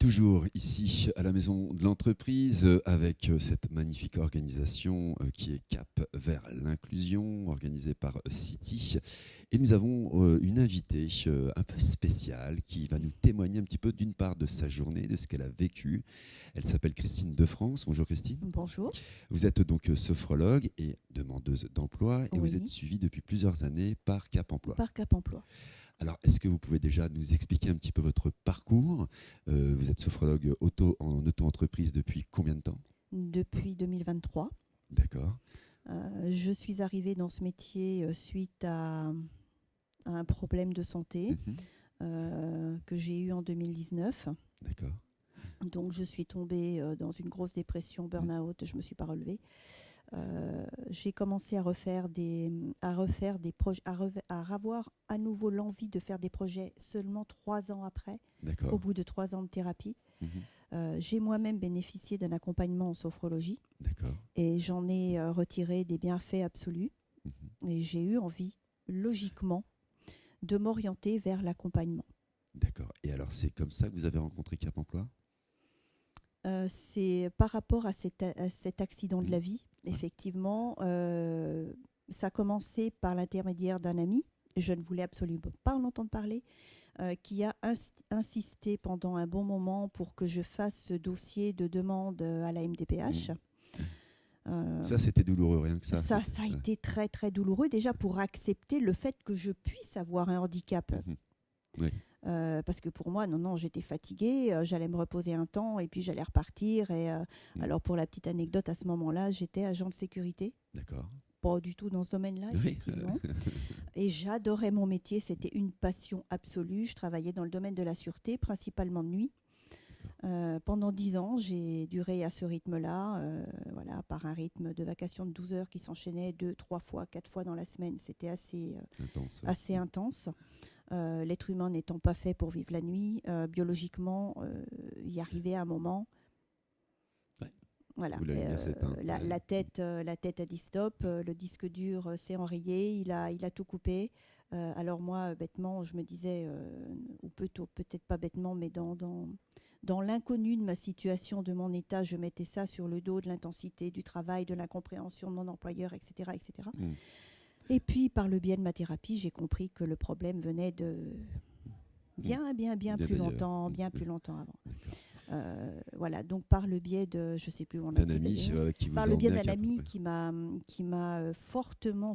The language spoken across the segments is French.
Toujours ici à la maison de l'entreprise avec cette magnifique organisation qui est Cap vers l'inclusion, organisée par City. Et nous avons une invitée un peu spéciale qui va nous témoigner un petit peu d'une part de sa journée, de ce qu'elle a vécu. Elle s'appelle Christine Defrance. Bonjour Christine. Bonjour. Vous êtes donc sophrologue et demandeuse d'emploi et vous Oui. êtes suivie depuis plusieurs années par Cap Emploi. Par Cap Emploi. Alors, est-ce que vous pouvez déjà nous expliquer un petit peu votre parcours ? Vous êtes sophrologue en auto-entreprise depuis combien de temps ? Depuis 2023. D'accord. Je suis arrivée dans ce métier suite à un problème de santé que j'ai eu en 2019. D'accord. Donc, je suis tombée dans une grosse dépression, burn-out, je ne me suis pas relevée. J'ai commencé à refaire des projets, à avoir à nouveau l'envie de faire des projets seulement 3 ans après, D'accord. au bout de 3 ans de thérapie. J'ai moi-même bénéficié d'un accompagnement en sophrologie. D'accord. Et j'en ai retiré des bienfaits absolus. Et j'ai eu envie, logiquement, de m'orienter vers l'accompagnement. D'accord. Et alors, c'est comme ça que vous avez rencontré Cap Emploi ? C'est par rapport à cet accident de la vie, effectivement. Ça a commencé par l'intermédiaire d'un ami. Je ne voulais absolument pas en entendre parler. Qui a insisté pendant un bon moment pour que je fasse ce dossier de demande à la MDPH. Ça, c'était douloureux, rien que ça. Ça a été très, très douloureux, déjà pour accepter le fait que je puisse avoir un handicap. Oui. Parce que pour moi, non, j'étais fatiguée, j'allais me reposer un temps et puis j'allais repartir. Alors, pour la petite anecdote, à ce moment-là, j'étais agent de sécurité. D'accord. Pas du tout dans ce domaine-là, effectivement. Et j'adorais mon métier, c'était une passion absolue. Je travaillais dans le domaine de la sûreté, principalement de nuit. Pendant 10 ans, j'ai duré à ce rythme-là, par un rythme de vacation de 12 heures qui s'enchaînait 2, 3 fois, 4 fois dans la semaine. C'était assez intense. L'être humain n'étant pas fait pour vivre la nuit, biologiquement, y arriver à un moment. Voilà. La tête a dit stop, le disque dur s'est enrayé, il a tout coupé. Alors moi, bêtement, je me disais, ou peut-être pas bêtement, mais dans l'inconnu de ma situation, de mon état, je mettais ça sur le dos de l'intensité du travail, de l'incompréhension de mon employeur, etc. etc. Et puis, par le biais de ma thérapie, j'ai compris que le problème venait de bien plus longtemps avant. Voilà, donc par le biais de, je ne sais plus où on a dit, par le biais d'un ami qui m'a fortement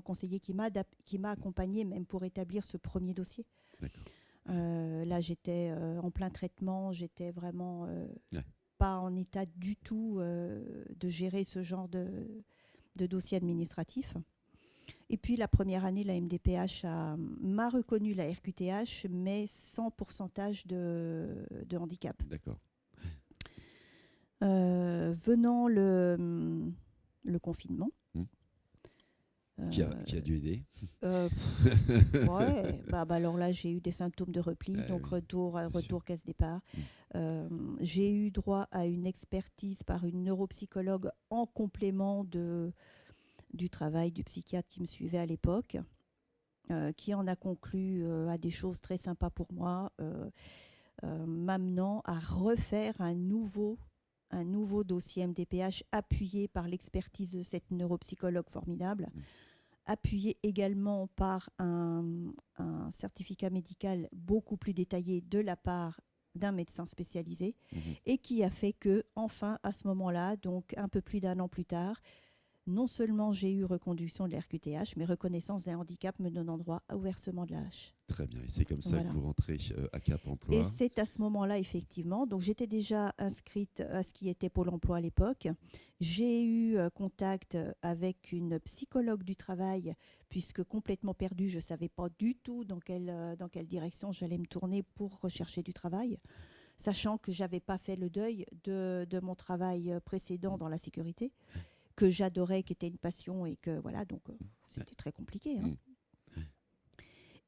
conseillé, qui m'a accompagné même pour établir ce premier dossier. D'accord. Là, j'étais en plein traitement, j'étais vraiment pas en état du tout de gérer ce genre de dossier administratif. Et puis la première année, la MDPH m'a reconnu la RQTH, mais sans pourcentage de handicap. D'accord. Venant le confinement. Qui a dû aider. Ouais, alors là, j'ai eu des symptômes de repli, donc retour casse départ. J'ai eu droit à une expertise par une neuropsychologue en complément du travail du psychiatre qui me suivait à l'époque, qui en a conclu à des choses très sympas pour moi, m'amenant à refaire un nouveau dossier MDPH appuyé par l'expertise de cette neuropsychologue formidable, appuyé également par un certificat médical beaucoup plus détaillé de la part d'un médecin spécialisé, et qui a fait que, enfin, à ce moment-là, donc un peu plus d'1 an plus tard, non seulement j'ai eu reconduction de l'RQTH, mais reconnaissance d'un handicap me donnant droit au versement de la hache. Très bien, et c'est comme ça que vous rentrez à Cap Emploi. Et c'est à ce moment-là, effectivement, donc j'étais déjà inscrite à ce qui était Pôle emploi à l'époque. J'ai eu contact avec une psychologue du travail, puisque complètement perdue, je ne savais pas du tout dans quelle direction j'allais me tourner pour rechercher du travail, sachant que je n'avais pas fait le deuil de mon travail précédent dans la sécurité, que j'adorais, qui était une passion, et que voilà, donc c'était très compliqué.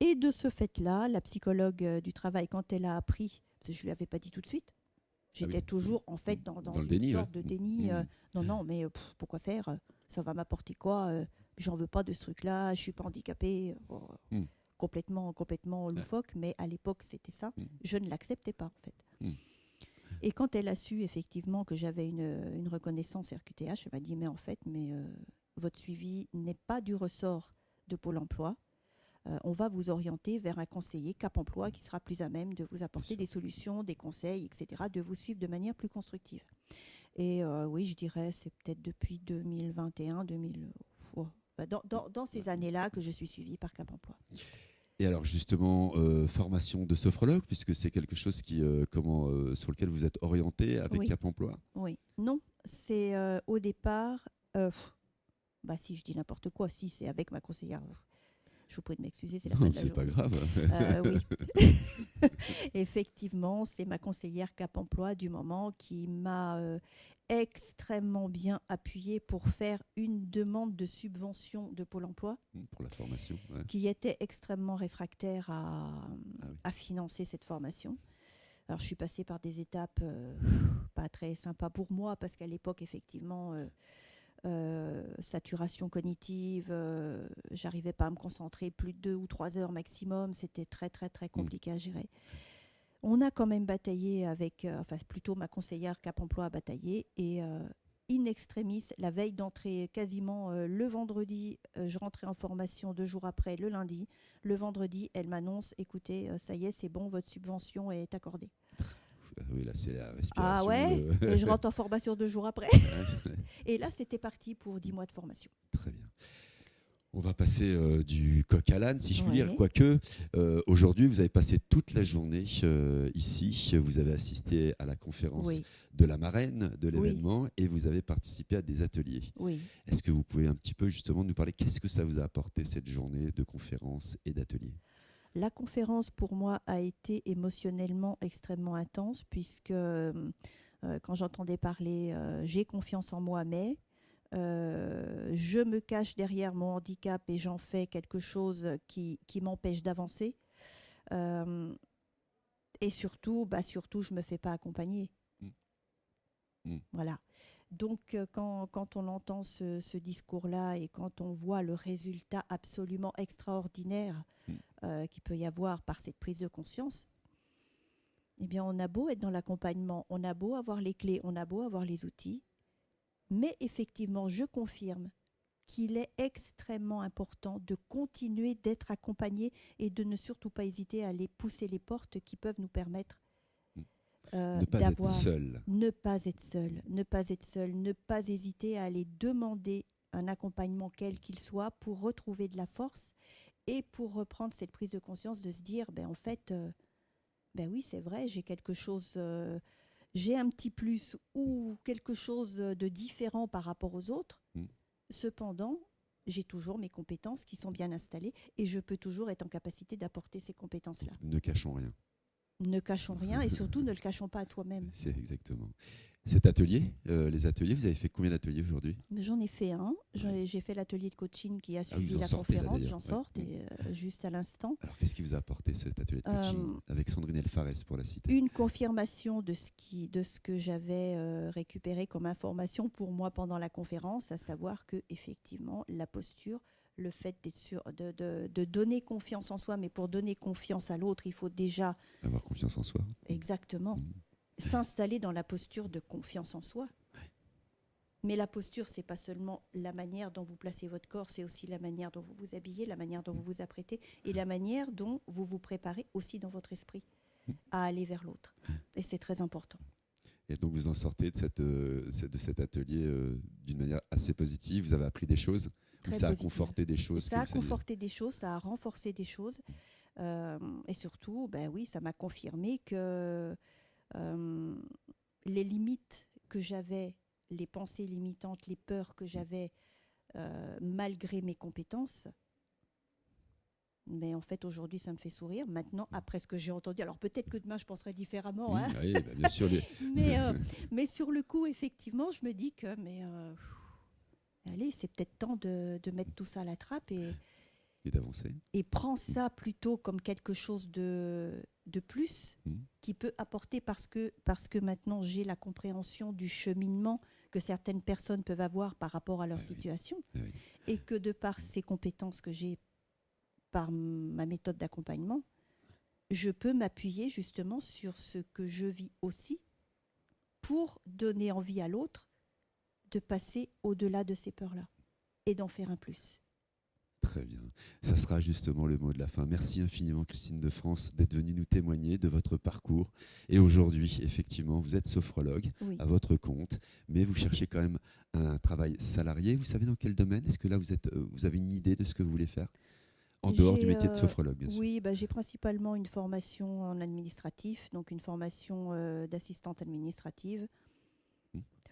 Et de ce fait-là, la psychologue du travail, quand elle a appris, parce que je ne lui avais pas dit tout de suite, j'étais toujours en fait dans une déni, sorte de déni. Non, mais pourquoi faire ? Ça va m'apporter quoi ? J'en veux pas de ce truc-là, je ne suis pas handicapée. Complètement loufoque, mais à l'époque, c'était ça. Je ne l'acceptais pas, en fait. Mmh. Et quand elle a su effectivement que j'avais une reconnaissance RQTH, elle m'a dit mais en fait, votre suivi n'est pas du ressort de Pôle emploi. On va vous orienter vers un conseiller Cap Emploi qui sera plus à même de vous apporter des solutions, des conseils, etc., de vous suivre de manière plus constructive. Et oui, je dirais, c'est peut-être depuis 2021, 2000, dans ces années-là que je suis suivie par Cap Emploi. Et alors justement, formation de sophrologue, puisque c'est quelque chose sur lequel vous êtes orienté avec Cap Emploi. Oui, non, c'est au départ, si je dis n'importe quoi, si c'est avec ma conseillère. Je vous prie de m'excuser, c'est la fin de la journée. C'est pas grave. Oui. Effectivement, c'est ma conseillère Cap Emploi du moment qui m'a extrêmement bien appuyée pour faire une demande de subvention de Pôle emploi. Pour la formation. Ouais. Qui était extrêmement réfractaire à financer cette formation. Alors, je suis passée par des étapes pas très sympas pour moi, parce qu'à l'époque, effectivement, saturation cognitive, j'arrivais pas à me concentrer plus de 2 ou 3 heures maximum, c'était très très très compliqué à gérer. On a quand même bataillé avec, plutôt ma conseillère Cap Emploi a bataillé, et in extremis, la veille d'entrée, quasiment le vendredi, je rentrais en formation 2 jours après, le lundi. Le vendredi, elle m'annonce, écoutez, ça y est, c'est bon, votre subvention est accordée. Oui, là, c'est la respiration. Ah ouais, et je rentre en formation 2 jours après. Et là, c'était parti pour 10 mois de formation. Très bien. On va passer du coq à l'âne, si je puis dire. Quoique, aujourd'hui, vous avez passé toute la journée ici. Vous avez assisté à la conférence de la marraine de l'événement et vous avez participé à des ateliers. Oui. Est-ce que vous pouvez un petit peu justement nous parler, qu'est-ce que ça vous a apporté cette journée de conférence et d'ateliers ? La conférence, pour moi, a été émotionnellement extrêmement intense, puisque quand j'entendais parler « j'ai confiance en moi, mais… » je me cache derrière mon handicap et j'en fais quelque chose qui m'empêche d'avancer. Et surtout, je ne me fais pas accompagner. Voilà. Donc, quand on entend ce discours-là et quand on voit le résultat absolument extraordinaire qu'il peut y avoir par cette prise de conscience, eh bien, on a beau être dans l'accompagnement, on a beau avoir les clés, on a beau avoir les outils, mais effectivement, je confirme qu'il est extrêmement important de continuer d'être accompagné et de ne surtout pas hésiter à aller pousser les portes qui peuvent nous permettre ne pas être seul. Ne pas être seul, ne pas être seul, ne pas hésiter à aller demander un accompagnement quel qu'il soit pour retrouver de la force et pour reprendre cette prise de conscience de se dire, en fait, oui, c'est vrai, j'ai quelque chose… j'ai un petit plus ou quelque chose de différent par rapport aux autres. Cependant, j'ai toujours mes compétences qui sont bien installées et je peux toujours être en capacité d'apporter ces compétences-là. Ne cachons rien. Ne cachons rien et surtout ne le cachons pas à soi-même. C'est exactement. Cet atelier, les ateliers, vous avez fait combien d'ateliers aujourd'hui ? J'en ai fait un. J'ai fait l'atelier de coaching qui a suivi la conférence. J'en sors juste à l'instant. Alors, qu'est-ce qui vous a apporté cet atelier de coaching avec Sandrine Elfares, pour la citer ? Une confirmation de ce que j'avais récupéré comme information pour moi pendant la conférence, à savoir que effectivement la posture, le fait d'être sûr, de donner confiance en soi, mais pour donner confiance à l'autre, il faut déjà avoir confiance en soi. Exactement. S'installer dans la posture de confiance en soi. Mais la posture, c'est pas seulement la manière dont vous placez votre corps, c'est aussi la manière dont vous vous habillez, la manière dont vous vous apprêtez et la manière dont vous vous préparez aussi dans votre esprit à aller vers l'autre. Et c'est très important. Et donc vous en sortez de cet atelier d'une manière assez positive. Vous avez appris des choses. Ça a conforté des choses. Ça a conforté des choses, ça a renforcé des choses. Et surtout, oui, ça m'a confirmé que les limites que j'avais, les pensées limitantes, les peurs que j'avais malgré mes compétences, mais en fait aujourd'hui ça me fait sourire. Maintenant, après ce que j'ai entendu, alors peut-être que demain je penserai différemment. Oui, oui, bien sûr. mais sur le coup, effectivement, je me dis que allez, c'est peut-être temps de mettre tout ça à la trappe et d'avancer. Et prends ça plutôt comme quelque chose de plus qui peut apporter parce que maintenant j'ai la compréhension du cheminement que certaines personnes peuvent avoir par rapport à leur situation et que de par ces compétences que j'ai par ma méthode d'accompagnement, je peux m'appuyer justement sur ce que je vis aussi pour donner envie à l'autre de passer au-delà de ces peurs-là et d'en faire un plus. Très bien. Ça sera justement le mot de la fin. Merci infiniment, Christine de France, d'être venue nous témoigner de votre parcours. Et aujourd'hui, effectivement, vous êtes sophrologue Oui. à votre compte, mais vous cherchez quand même un travail salarié. Vous savez dans quel domaine? Est-ce que là, vous avez une idée de ce que vous voulez faire? En dehors du métier de sophrologue, bien sûr. Oui, j'ai principalement une formation en administratif, donc une formation d'assistante administrative.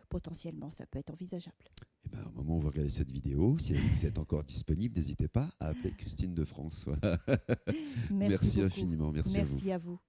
Potentiellement, ça peut être envisageable. Eh ben, au moment où vous regardez cette vidéo, si vous êtes encore disponible, n'hésitez pas à appeler Christine de France. Voilà. Merci beaucoup. infiniment. Merci à vous. Merci à vous.